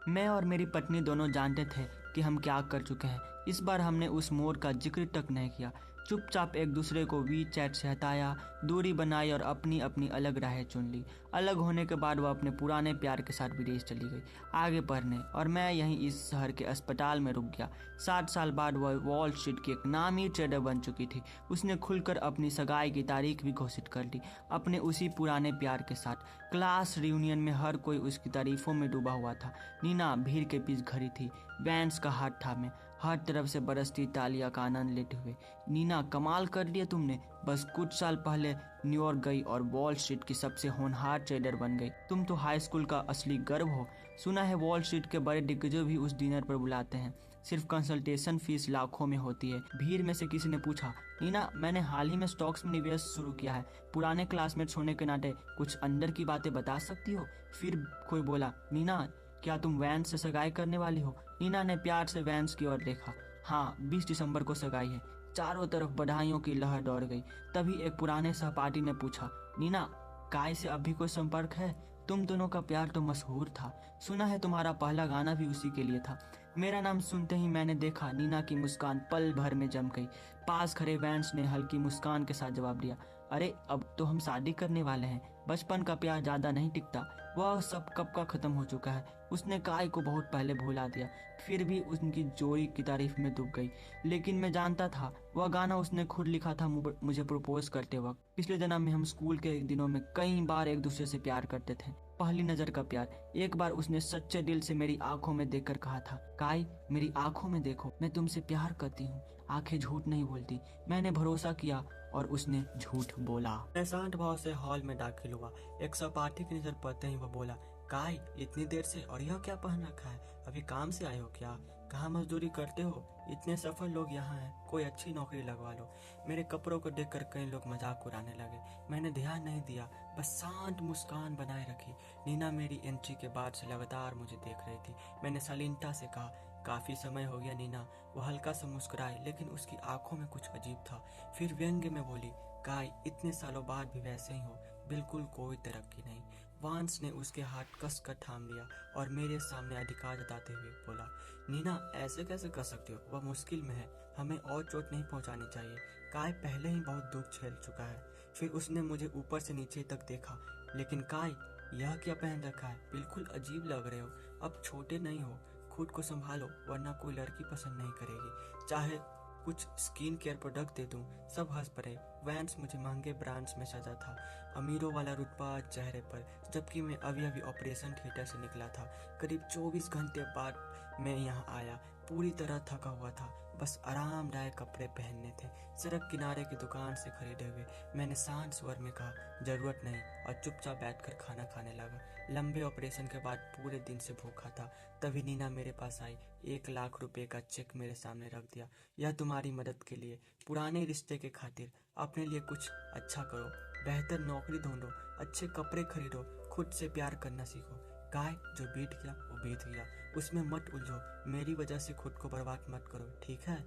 मैं और मेरी पत्नी दोनों जानते थे कि हम क्या कर चुके हैं। इस बार हमने उस मोड़ का जिक्र तक नहीं किया। चुपचाप एक दूसरे को वी चैट से हटाया, दूरी बनाई और अपनी अपनी अलग राहें चुन ली। अलग होने के बाद वह अपने पुराने प्यार के साथ विदेश चली गई आगे पढ़ने, और मैं यहीं इस शहर के अस्पताल में रुक गया। 7 साल बाद वह वॉल स्ट्रीट की एक नामी ट्रेडर बन चुकी थी। उसने खुलकर अपनी सगाई की तारीख भी घोषित कर दी, अपने उसी पुराने प्यार के साथ। क्लास रियूनियन में हर कोई उसकी तारीफों में डूबा हुआ था। नीना भीड़ के बीच खड़ी थी, वैंस का हाथ थामे, हर तरफ से बरसती तालियां का आनंद लेते हुए। नीना, कमाल कर दिया तुमने, बस कुछ साल पहले न्यूयॉर्क गई और वॉल स्ट्रीट की सबसे होनहार ट्रेडर बन गई। तुम तो हाई स्कूल का असली गर्व हो। सुना है वॉल स्ट्रीट के बड़े दिग्गजों भी उस डिनर पर बुलाते हैं। सिर्फ कंसल्टेशन फीस लाखों में होती है। भीड़ में से किसी ने पूछा, नीना, मैंने हाल ही में स्टॉक्स में निवेश शुरू किया है। पुराने क्लासमेट्स होने के नाते कुछ अंदर की बातें बता सकती हो? फिर कोई बोला, नीना, क्या तुम वैंस से सगाई करने वाली हो? नीना ने प्यार से वैंस की ओर देखा। हाँ, 20 दिसंबर को सगाई है। चारों तरफ बधाइयों की लहर दौड़ गई। तभी एक पुराने सहपाठी ने पूछा, नीना, काय से अभी कोई संपर्क है? तुम दोनों का प्यार तो मशहूर था। सुना है तुम्हारा पहला गाना भी उसी के लिए था। मेरा नाम सुनते ही मैंने देखा नीना की मुस्कान पल भर में जम गई। पास खड़े वैंस ने हल्की मुस्कान के साथ जवाब दिया, अरे अब तो हम शादी करने वाले हैं। बचपन का प्यार ज्यादा नहीं टिकता, वह सब कब का खत्म हो चुका है। उसने काय को बहुत पहले भुला दिया, फिर भी उनकी जोड़ी की तारीफ में डूब गई। लेकिन मैं जानता था वह गाना उसने खुद लिखा था मुझे प्रपोज करते वक्त। पिछले जन्म में हम स्कूल के दिनों में कई बार एक दूसरे से प्यार करते थे। पहली नजर का प्यार। एक बार उसने सच्चे दिल से मेरी आंखों में देखकर कहा था, काय, मेरी आंखों में देखो, मैं तुमसे प्यार करती हूँ। आंखें झूठ नहीं बोलती। मैंने भरोसा किया और उसने झूठ बोला। मैं शांत भाव से हॉल में दाखिल हुआ। एक सहपाठी की नजर पड़ते ही वह बोला, काय, इतनी देर से, और यह क्या पहन रखा है? अभी काम से आए हो क्या? कहाँ मजदूरी करते हो? इतने सफल लोग यहाँ हैं, कोई अच्छी नौकरी लगवा लो। मेरे कपड़ों को देखकर कई लोग मजाक उड़ाने लगे। मैंने ध्यान नहीं दिया, बस शांत मुस्कान बनाए रखी। नीना मेरी एंट्री के बाद से लगातार मुझे देख रही थी। मैंने शालीनता से कहा, काफी समय हो गया नीना। वो हल्का सा मुस्कुराई, लेकिन उसकी आंखों में कुछ अजीब था। फिर व्यंग्य में बोली, काय, इतने सालों बाद भी वैसे ही हो, बिल्कुल कोई तरक्की नहीं। वांस ने उसके हाथ कस कर थाम लिया और मेरे सामने अधिकार जताते हुए बोला, नीना, ऐसे कैसे कर सकते हो? वह मुश्किल में है, हमें और चोट नहीं पहुंचानी चाहिए। काय पहले ही बहुत दुख झेल चुका है। फिर उसने मुझे ऊपर से नीचे तक देखा। लेकिन काय, यह क्या पहन रखा है? बिल्कुल अजीब लग रहे हो। अब छोटे नहीं हो, खुद को संभालो, वरना कोई लड़की पसंद नहीं करेगी। चाहे कुछ स्किन केयर प्रोडक्ट दे दूं। सब हंस पड़े। वैंस मुझे महंगे ब्रांड्स में सजा था, अमीरों वाला रुतबा चेहरे पर, जबकि मैं अभी अभी ऑपरेशन थिएटर से निकला था। करीब 24 घंटे बाद मैं यहाँ आया, पूरी तरह थका हुआ था, बस आरामदायक कपड़े पहनने थे। सड़क किनारे की दुकान से खरीदे हुए मैंने शांत स्वर में कहा, जरूरत नहीं, और चुपचाप बैठकर खाना खाने लगा। लंबे ऑपरेशन के बाद पूरे दिन से भूखा था। तभी नीना मेरे पास आई, 1 लाख रुपए का चेक मेरे सामने रख दिया। यह तुम्हारी मदद के लिए, पुराने रिश्ते के खातिर। अपने लिए कुछ अच्छा करो, बेहतर नौकरी ढूंढो, अच्छे कपड़े खरीदो, खुद से प्यार करना सीखो। काय, जो बीत गया वो बीत गया, उसमें मत उलझो। मेरी वजह से खुद को बर्बाद मत करो, ठीक है?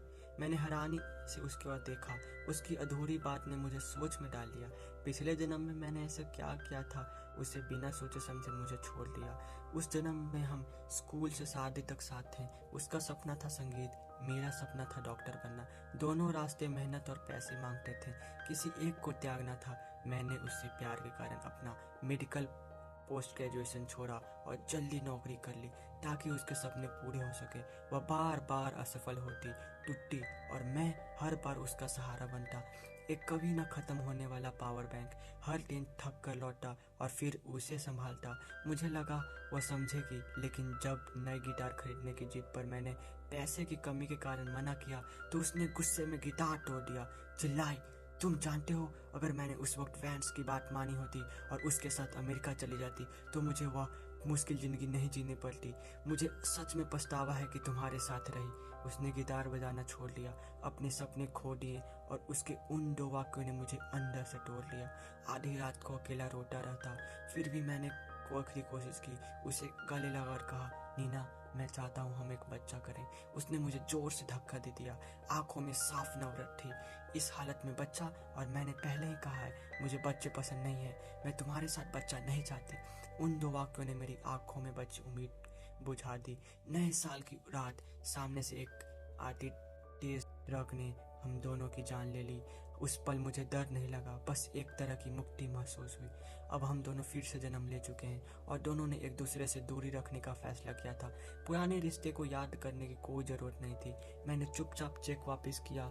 मैंने हैरानी से उसकी ओर देखा। उसकी अधूरी बात ने मुझे सोच में डाल दिया। पिछले जन्म में मैंने ऐसा क्या किया था, उसे बिना सोचे समझे मुझे छोड़ दिया। उस जन्म में हम स्कूल से शादी तक साथ थे। उसका सपना था संगीत, मेरा सपना था डॉक्टर बनना। दोनों रास्ते मेहनत और पैसे मांगते थे, किसी एक को त्यागना था। मैंने उससे प्यार के कारण अपना मेडिकल पोस्ट ग्रेजुएशन छोड़ा और जल्दी नौकरी कर ली, ताकि उसके सपने पूरे हो सके। वह बार बार असफल होती, टूटती, और मैं हर बार उसका सहारा बनता। एक कभी न खत्म होने वाला पावर बैंक। हर दिन थक कर लौटता और फिर उसे संभालता। मुझे लगा वह समझेगी, लेकिन जब नई गिटार खरीदने की जिद पर मैंने पैसे की कमी के कारण मना किया, तो उसने गुस्से में गिटार तोड़ दिया, चिल्लाई, तुम जानते हो, अगर मैंने उस वक्त वैंस की बात मानी होती और उसके साथ अमेरिका चली जाती, तो मुझे वह मुश्किल जिंदगी नहीं जीनी पड़ती। मुझे सच में पछतावा है कि तुम्हारे साथ रही। उसने गिटार बजाना छोड़ दिया, अपने सपने खो दिए, और उसके उन 2 वाक्यों ने मुझे अंदर से तोड़ लिया। आधी रात को अकेला रोता रहता। फिर भी मैंने आखिरी कोशिश की, उसे गले लगाकर कहा, नीना, मैं चाहता हूँ हम एक बच्चा करें। उसने मुझे जोर से धक्का दे दिया। आंखों में साफ नफरत थी। इस हालत में बच्चा, और मैंने पहले ही कहा है मुझे बच्चे पसंद नहीं है। मैं तुम्हारे साथ बच्चा नहीं चाहती। उन 2 वाक्यों ने मेरी आंखों में बची उम्मीद बुझा दी। नए साल की रात सामने से एक आती तेज ट्रक ने हम दोनों की जान ले ली। उस पल मुझे डर नहीं लगा, बस एक तरह की मुक्ति महसूस हुई। अब हम दोनों फिर से जन्म ले चुके हैं और दोनों ने एक दूसरे से दूरी रखने का फैसला किया था। पुराने रिश्ते को याद करने की कोई ज़रूरत नहीं थी। मैंने चुपचाप चेक वापस किया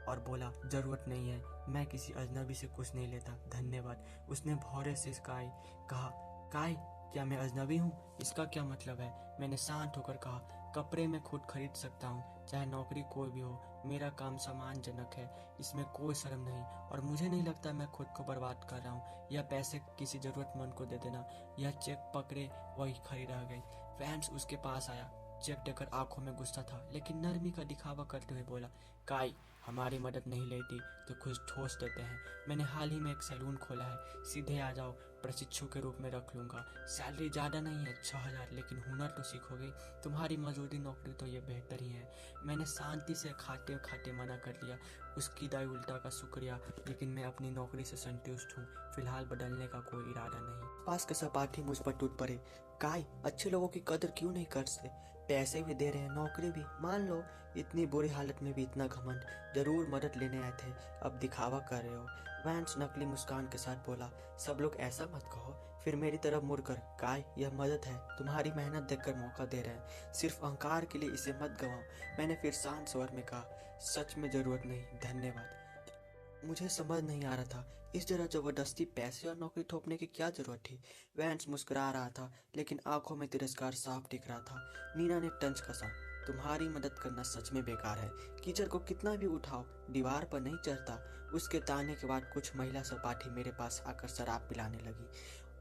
और बोला, ज़रूरत नहीं है, मैं किसी अजनबी से कुछ नहीं लेता, धन्यवाद। उसने भौरे से कहा, काय, क्या मैं अजनबी हूँ? इसका क्या मतलब है? मैंने शांत होकर कहा, कपड़े मैं खुद खरीद सकता हूँ, चाहे नौकरी कोई भी हो, मेरा काम सम्मानजनक है, इसमें कोई शर्म नहीं, और मुझे नहीं लगता मैं खुद को बर्बाद कर रहा हूँ। यह पैसे किसी ज़रूरतमंद को दे देना। यह चेक पकड़े वही खड़ी रह गई। वैंस उसके पास आया, चेक देकर आंखों में गुस्सा था, लेकिन नरमी का दिखावा करते हुए बोला, काई, हमारी मदद नहीं लेती तो कुछ ठोस देते हैं। मैंने हाल ही में एक सैलून खोला है, सीधे आ जाओ, प्रशिक्षु के रूप में रख लूँगा। सैलरी ज़्यादा नहीं है, 6,000, लेकिन हुनर तो सीखोगे। तुम्हारी मौजूदा नौकरी तो ये बेहतर ही है। मैंने शांति से खाते खाते मना कर लिया। उसकी दाई उल्टा का शुक्रिया, लेकिन मैं अपनी नौकरी से संतुष्ट हूँ, फिलहाल बदलने का कोई इरादा नहीं। पास के सहपाठी मुझ पर टूट पड़े, काय, अच्छे लोगों की कदर क्यों नहीं करते? पैसे भी दे रहे हैं, नौकरी भी, मान लो। इतनी बुरी हालत में भी इतना घमंड, जरूर मदद लेने आए थे, अब दिखावा कर रहे हो। वैंस नकली मुस्कान के साथ बोला, सब लोग ऐसा मत कहो। फिर मेरी तरफ मुड़कर, काय, यह मदद है, तुम्हारी मेहनत देखकर मौका दे रहे हैं, सिर्फ अहंकार के लिए इसे मत गंवाओ। मैंने फिर शांत स्वर में कहा, सच में जरूरत नहीं, धन्यवाद। मुझे समझ नहीं आ रहा था इस तरह जबरदस्ती पैसे और नौकरी थोपने की क्या जरूरत थी। वैंस मुस्कुरा रहा था, लेकिन आंखों में तिरस्कार साफ दिख रहा था। नीना ने तंज कसा, तुम्हारी मदद करना सच में बेकार है। कीचड़ को कितना भी उठाओ, दीवार पर नहीं चढ़ता। उसके ताने के बाद कुछ महिला सहपाठी मेरे पास आकर शराब पिलाने लगी।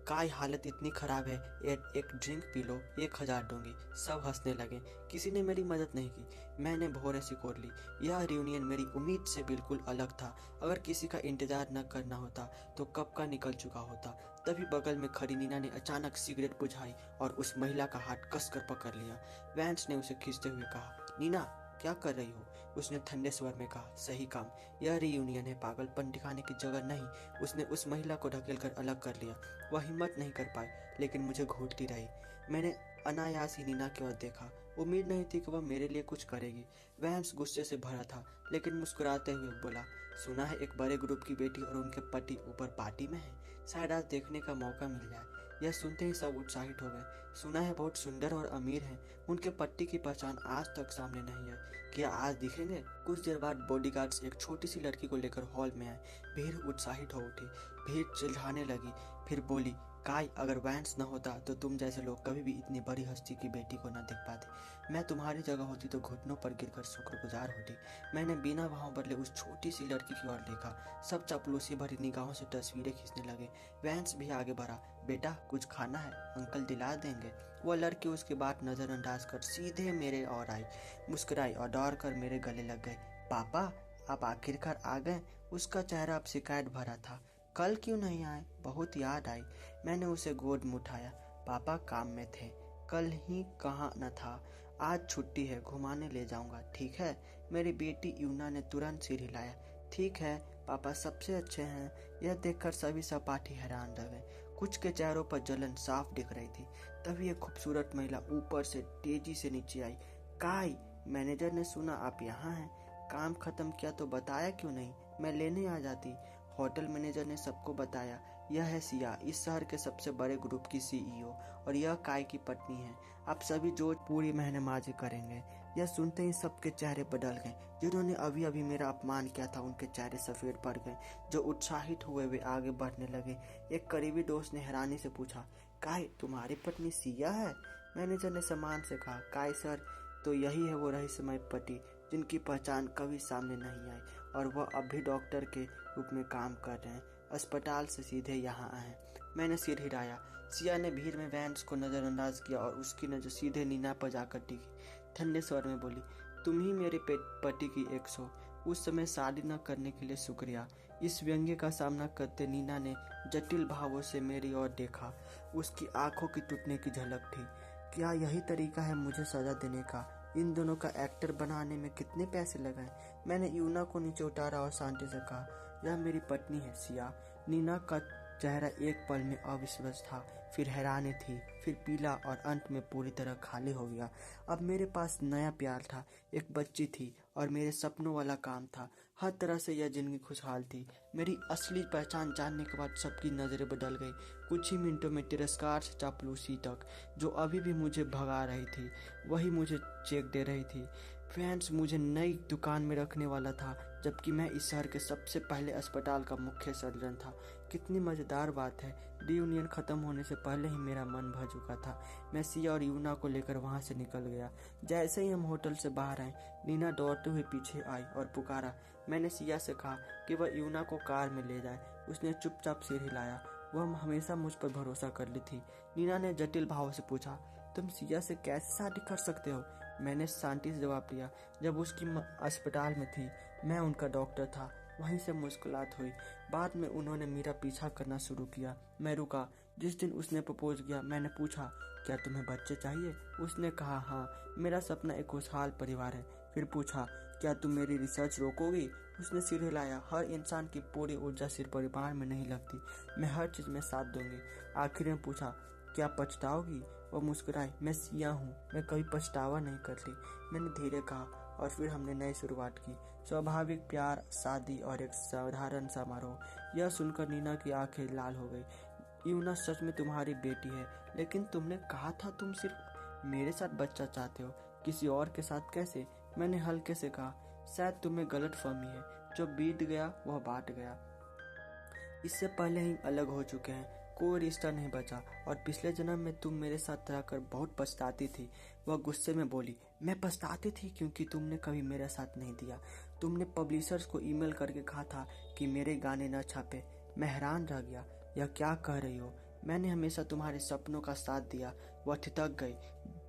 काय, हालत इतनी खराब है, एक ड्रिंक पी लो, 1,000 दूंगी। सब हंसने लगे। किसी ने मेरी मदद नहीं की। मैंने भौरे सिकोड़ ली। यह रियूनियन मेरी उम्मीद से बिल्कुल अलग था। अगर किसी का इंतजार न करना होता तो कब का निकल चुका होता। तभी बगल में खड़ी नीना ने अचानक सिगरेट बुझाई और उस महिला का हाथ कसकर पकड़ लिया। वैंस ने उसे खींचते हुए कहा, नीना, क्या कर रही हो? उसने ठंडे स्वर में कहा, सही काम, यह रियूनियन है, पागलपन दिखाने की जगह नहीं। उसने उस महिला को ढकेलकर अलग कर लिया। वह हिम्मत नहीं कर पाई, लेकिन मुझे घूरती रही। मैंने अनायास ही नीना की ओर देखा। उम्मीद नहीं थी कि वह मेरे लिए कुछ करेगी। वैंस गुस्से से भरा था, लेकिन मुस्कुराते हुए बोला, सुना है एक बड़े ग्रुप की बेटी और उनके पति ऊपर पार्टी में है, शायद आज देखने का मौका मिल जाए। यह सुनते ही सब उत्साहित हो गए। सुना है बहुत सुंदर और अमीर हैं, उनके पति की पहचान आज तक सामने नहीं है, क्या आज दिखेंगे? कुछ देर बाद बॉडीगार्ड्स एक छोटी सी लड़की को लेकर हॉल में आए। भीड़ उत्साहित हो उठी, भीड़ चिल्लाने लगी। फिर बोली, काय, अगर वैंस न होता तो तुम जैसे लोग कभी भी इतनी बड़ी हस्ती की बेटी को न देख पाते। मैं तुम्हारी जगह होती तो घुटनों पर गिरकर शुक्रगुजार होती। मैंने बिना भाव बदले उस छोटी सी लड़की की ओर देखा। सब चापलूसी भरी निगाहों से तस्वीरें खींचने लगे। वैंस भी आगे बढ़ा, बेटा कुछ खाना है, अंकल दिला देंगे। वह लड़की उसकी बात नजरअंदाज कर सीधे मेरे ओर आई, मुस्कुराई और दौड़ कर मेरे गले लग गए। पापा, आप आखिरकार आ गए। उसका चेहरा अब शिकायत भरा था। कल क्यों नहीं आए? बहुत याद आई। मैंने उसे गोद में उठाया। पापा काम में थे, कल ही कहाँ न था। आज छुट्टी है, घुमाने ले जाऊंगा, ठीक है? मेरी बेटी यूना ने तुरंत सिर हिलाया। ठीक है पापा, सबसे अच्छे हैं। यह देखकर सभी सहपाठी हैरान रह गए। कुछ के चेहरों पर जलन साफ दिख रही थी। तभी एक खूबसूरत महिला ऊपर से तेजी से नीचे आई। काय, मैनेजर ने सुना आप यहाँ हैं। काम खत्म किया तो बताया क्यों नहीं? मैं लेने आ जाती। होटल मैनेजर ने सबको बताया, यह है सिया, इस शहर के सबसे बड़े ग्रुप की सीईओ, और यह काय की पत्नी है। आप सभी जो पूरी मेहनतमाजी करेंगे। यह सुनते ही सबके चेहरे बदल गए। जिन्होंने अभी अभी मेरा अपमान किया था उनके चेहरे सफेद पड़ गए। जो उत्साहित हुए वे आगे बढ़ने लगे। एक करीबी दोस्त ने हैरानी से पूछा, काय, तुम्हारी पत्नी सिया है? मैनेजर ने सम्मान से कहा, काय सर, तो यही है वो रहस्यमय पति जिनकी पहचान कभी सामने नहीं आई, और वह अब भी डॉक्टर के रूप में काम कर रहे हैं। अस्पताल से सीधे यहाँ आए। मैंने सिर हिलाया। सिया ने भीड़ में वैंस को नजरअंदाज किया और उसकी नजर सीधे नीना पर जाकर टिकी। ठंडे स्वर में बोली, तुम ही मेरे पति की 100। उस समय शादी न करने के लिए शुक्रिया। इस व्यंग्य का सामना करते नीना ने जटिल भावों से मेरी ओर देखा। उसकी आंखों की टूटने की झलक थी। क्या यही तरीका है मुझे सजा देने का? इन दोनों का एक्टर बनाने में कितने पैसे लगाए? मैंने यूना को नीचे उतारा और शांति से कहा, यह मेरी पत्नी है सिया। नीना का चेहरा एक पल में अविश्वास था, फिर हैरानी थी, फिर पीला और अंत में पूरी तरह खाली हो गया। अब मेरे पास नया प्यार था, एक बच्ची थी और मेरे सपनों वाला काम था। हर तरह से यह जिंदगी खुशहाल थी। मेरी असली पहचान जानने के बाद सबकी नज़रें बदल गई। कुछ ही मिनटों में तिरस्कार से चापलूसी तक, जो अभी भी मुझे भगा रही थी, वही मुझे चेक दे रही थी। फ्रेंड्स, मुझे नई दुकान में रखने वाला था, जबकि मैं इस शहर के सबसे पहले अस्पताल का मुख्य सर्जन था। कितनी मज़ेदार बात है, रियूनियन ख़त्म होने से पहले ही मेरा मन भर चुका था। मैं सिया और यूना को लेकर वहाँ से निकल गया। जैसे ही हम होटल से बाहर आए, नीना दौड़ते हुए पीछे आई और पुकारा। मैंने सिया से कहा कि वह यूना को कार में ले जाए। उसने चुपचाप सिर हिलाया। वह हमेशा मुझ पर भरोसा कर ली थी। नीना ने जटिल भाव से पूछा, तुम सिया से कैसे शादी कर सकते हो? मैंने शांति से जवाब दिया, जब उसकी अस्पताल में थी, मैं उनका डॉक्टर था। वहीं से मुस्कुराहट हुई। बाद में उन्होंने मेरा पीछा करना शुरू किया। मैं रुका। जिस दिन उसने प्रपोज किया, मैंने पूछा, क्या तुम्हें बच्चे चाहिए? उसने कहा, हाँ, मेरा सपना एक खुशहाल परिवार है। फिर पूछा, क्या तुम मेरी रिसर्च रोकोगी? उसने सिर हिलाया। हर इंसान की पूरी ऊर्जा सिर्फ परिवार में नहीं लगती। मैं हर चीज़ में साथ दूंगी। आखिर में पूछा, क्या पछताओगी? वो मुस्कुराई। मैं सिया हूँ, मैं कभी पछतावा नहीं करती, मैंने धीरे कहा। और फिर हमने नई शुरुआत की। स्वाभाविक प्यार, शादी और एक साधारण समारोह। यह सुनकर नीना की आंखें लाल हो गई। यूना सच में तुम्हारी बेटी है, लेकिन तुमने कहा था तुम सिर्फ मेरे साथ बच्चा चाहते हो, किसी और के साथ कैसे? मैंने हल्के से कहा, शायद तुम्हें गलतफहमी है। जो बीत गया वह बाँट गया। इससे पहले ही अलग हो चुके हैं, कोई रिश्ता नहीं बचा। और पिछले जन्म में तुम मेरे साथ रहकर बहुत पछताती थी। वह गुस्से में बोली। मैं पछताती थी क्योंकि तुमने कभी मेरा साथ नहीं दिया। तुमने पब्लिशर्स को ईमेल करके कहा था कि मेरे गाने न छापे। मैं हैरान रह गया। यह क्या कह रही हो? मैंने हमेशा तुम्हारे सपनों का साथ दिया। वह ठिठक गई।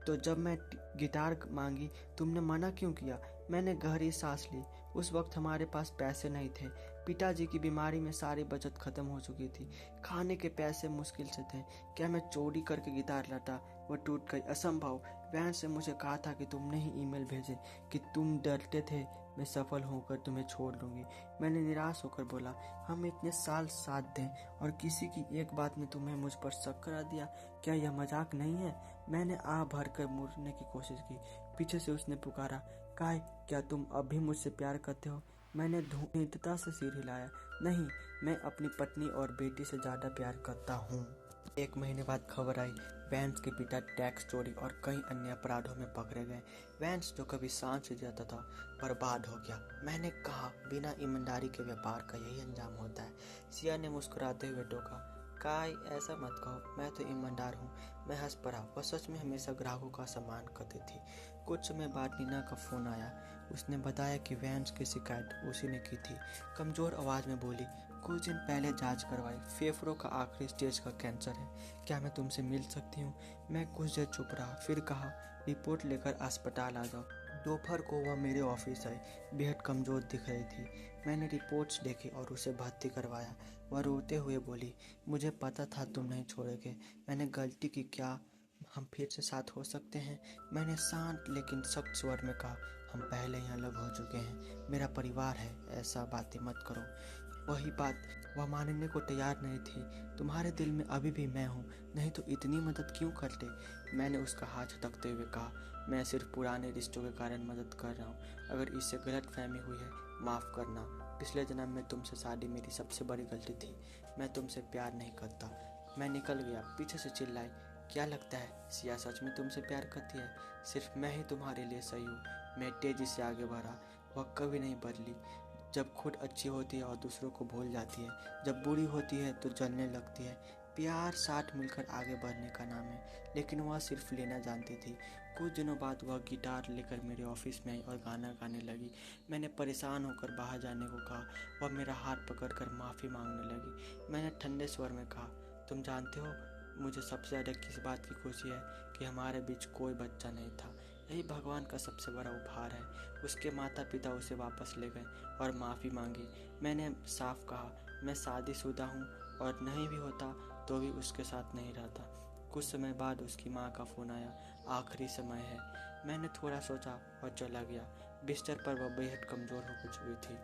तो जब मैं गिटार मांगी, तुमने मना क्यों किया? मैंने गहरी सांस ली। उस वक्त हमारे पास पैसे नहीं थे। पिताजी की बीमारी में सारी बचत खत्म हो चुकी थी। खाने के पैसे मुश्किल से थे। क्या मैं चोरी करके गिटार लटा? वह टूट गई। असंभव। वैन से मुझे कहा था कि तुमने ही ईमेल भेजे, कि तुम डरते थे मैं सफल होकर तुम्हें छोड़ दूंगी। मैंने निराश होकर बोला, हम इतने साल साथ दें और किसी की एक बात ने तुम्हें मुझ पर शक करा दिया। क्या यह मजाक नहीं है? मैंने आह भर कर मुड़ने की कोशिश की। पीछे से उसने पुकारा, काय, क्या तुम अब भी मुझसे प्यार करते हो? मैंने धूर्तता से सिर हिलाया। नहीं, मैं अपनी पत्नी और बेटी से ज्यादा प्यार करता हूँ। 1 महीने बाद खबर आई, वैंस के पिता टैक्स चोरी और कई अन्य अपराधों में पकड़े गए। वैंस, जो कभी शांत से जाता था, बर्बाद हो गया। मैंने कहा, बिना ईमानदारी के व्यापार का यही अंजाम होता है। सिया ने मुस्कुराते हुए टोका, काय, ऐसा मत कहो, मैं तो ईमानदार हूँ। मैं हंस पड़ा। वह सच में हमेशा ग्राहकों का सम्मान करती थी। कुछ समय बाद नीना का फोन आया। उसने बताया कि वैंस की शिकायत उसी ने की थी। कमजोर आवाज में बोली, कुछ दिन पहले जांच करवाई, फेफड़ों का आखिरी स्टेज का कैंसर है। क्या मैं तुमसे मिल सकती हूँ? मैं कुछ देर चुप रहा, फिर कहा, रिपोर्ट लेकर अस्पताल आ जाओ। दोपहर को वह मेरे ऑफिस आई। बेहद कमजोर दिख रही थी। मैंने रिपोर्ट्स देखी और उसे भर्ती करवाया। वह रोते हुए बोली, मुझे पता था तुम नहीं छोड़ोगे। मैंने गलती की क्या? हम फिर से साथ हो सकते हैं? मैंने शांत लेकिन सख्त स्वर में कहा, हम पहले ही अलग हो चुके हैं। मेरा परिवार है, ऐसा बातें मत करो। वही बात। वह मानने को तैयार नहीं थी। तुम्हारे दिल में अभी भी मैं हूँ, नहीं तो इतनी मदद क्यों करते? मैंने उसका हाथ झटकते हुए कहा, मैं सिर्फ पुराने रिश्तों के कारण मदद कर रहा हूँ। अगर इससे गलतफहमी हुई है, माफ़ करना। पिछले जन्म में तुमसे शादी मेरी सबसे बड़ी गलती थी। मैं तुमसे प्यार नहीं करता। मैं निकल गया। पीछे से चिल्लाई, क्या लगता है सिया सच में तुमसे प्यार करती है? सिर्फ मैं ही तुम्हारे लिए सही हूँ। मैं तेजी से आगे बढ़ा। वह कभी नहीं बदली। जब खुद अच्छी होती है और दूसरों को भूल जाती है, जब बुरी होती है तो जलने लगती है। प्यार साथ मिलकर आगे बढ़ने का नाम है, लेकिन वह सिर्फ लेना जानती थी। कुछ दिनों बाद वह गिटार लेकर मेरे ऑफिस में आई और गाना गाने लगी। मैंने परेशान होकर बाहर जाने को कहा। वह मेरा हाथ पकड़कर माफ़ी मांगने लगी। मैंने ठंडे स्वर में कहा, तुम जानते हो मुझे सबसे ज़्यादा किस बात की खुशी है? कि हमारे बीच कोई बच्चा नहीं था। यही भगवान का सबसे बड़ा उपहार है। उसके माता पिता उसे वापस ले गए और माफ़ी मांगी। मैंने साफ कहा, मैं शादीशुदा हूँ और नहीं भी होता तो भी उसके साथ नहीं रहता। कुछ समय बाद उसकी माँ का फ़ोन आया, आखिरी समय है। मैंने थोड़ा सोचा और चला गया। बिस्तर पर वह बेहद कमज़ोर हो चुकी थी।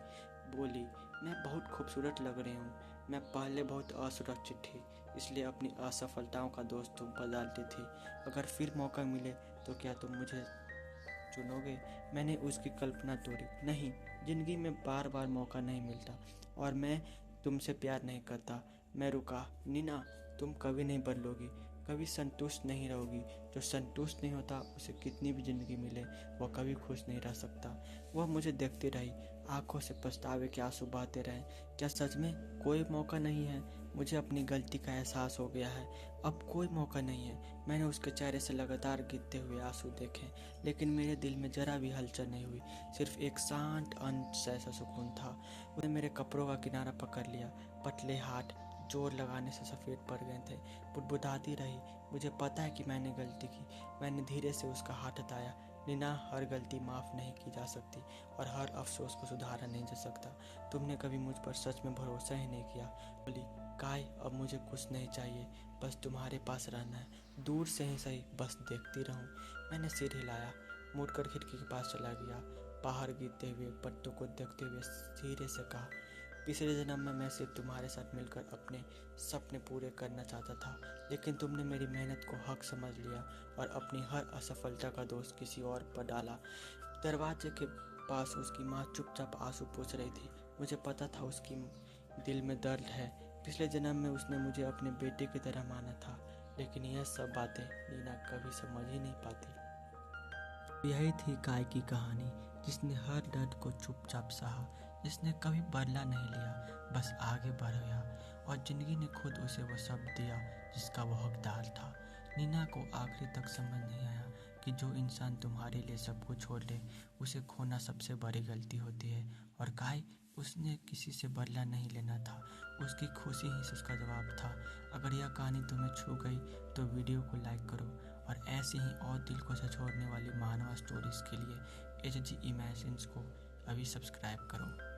बोली, मैं बहुत खूबसूरत लग रही हूँ। मैं पहले बहुत असुरक्षित थी, इसलिए अपनी असफलताओं का दोष तुम पर डालती थी। अगर फिर मौका मिले तो क्या तुम मुझे चुनोगे? मैंने उसकी कल्पना तोड़ी। नहीं, जिंदगी में बार बार मौका नहीं मिलता और मैं तुमसे प्यार नहीं करता। मैं रुका। नीना, तुम कभी नहीं बदलोगी, कभी संतुष्ट नहीं रहोगी। जो संतुष्ट नहीं होता उसे कितनी भी जिंदगी मिले वह कभी खुश नहीं रह सकता। वह मुझे देखती रही, आंखों से पछतावे के आंसू बहते रहे। क्या सच में कोई मौका नहीं है? मुझे अपनी गलती का एहसास हो गया है। अब कोई मौका नहीं है। मैंने उसके चेहरे से लगातार गिरते हुए आंसू देखे, लेकिन मेरे दिल में जरा भी हलचल नहीं हुई। सिर्फ एक शांत अंश ऐसा सुकून था। उसने मेरे कपड़ों का किनारा पकड़ लिया। पतले हाथ जोर लगाने से सफ़ेद पड़ गए थे। बुदबुदाती रही, मुझे पता है कि मैंने गलती की। मैंने धीरे से उसका हाथ हटाया। नीना, हर गलती माफ़ नहीं की जा सकती और हर अफसोस को सुधारा नहीं जा सकता। तुमने कभी मुझ पर सच में भरोसा ही नहीं किया। बोली, काय, अब मुझे कुछ नहीं चाहिए, बस तुम्हारे पास रहना है, दूर से ही सही, बस देखती रहूं। मैंने सिर हिलाया, मुड़कर खिड़की के पास चला गया। बाहर गिरते हुए पत्तों को देखते हुए धीरे से कहा, पिछले जन्म में मैं सिर्फ तुम्हारे साथ मिलकर अपने सपने पूरे करना चाहता था, लेकिन तुमने मेरी मेहनत को हक समझ लिया और अपनी हर असफलता का दोष किसी और पर डाला। दरवाजे के पास उसकी माँ चुपचाप आंसू पोंछ रही थी। मुझे पता था उसकी दिल में दर्द है। पिछले जन्म में उसने मुझे अपने बेटे की तरह माना था, लेकिन यह सब बातें नीना कभी समझ ही नहीं पाती। यही थी काय की कहानी, जिसने हर दर्द को चुपचाप सहा, जिसने कभी बदला नहीं लिया, बस आगे बढ़ गया और जिंदगी ने खुद उसे वो सब दिया जिसका वो हकदार था। नीना को आखिरी तक समझ नहीं आया कि जो इंसान तुम्हारे लिए सब कुछ छोड़ दे उसे खोना सबसे बड़ी गलती होती है। और काय, उसने किसी से बदला नहीं लेना था, उसकी खुशी ही उसका जवाब था। अगर यह कहानी तुम्हें छू गई तो वीडियो को लाइक करो और ऐसे ही और दिल को झकझोरने वाली मानवा स्टोरीज के लिए HG इमेजिन्स को अभी सब्सक्राइब करो।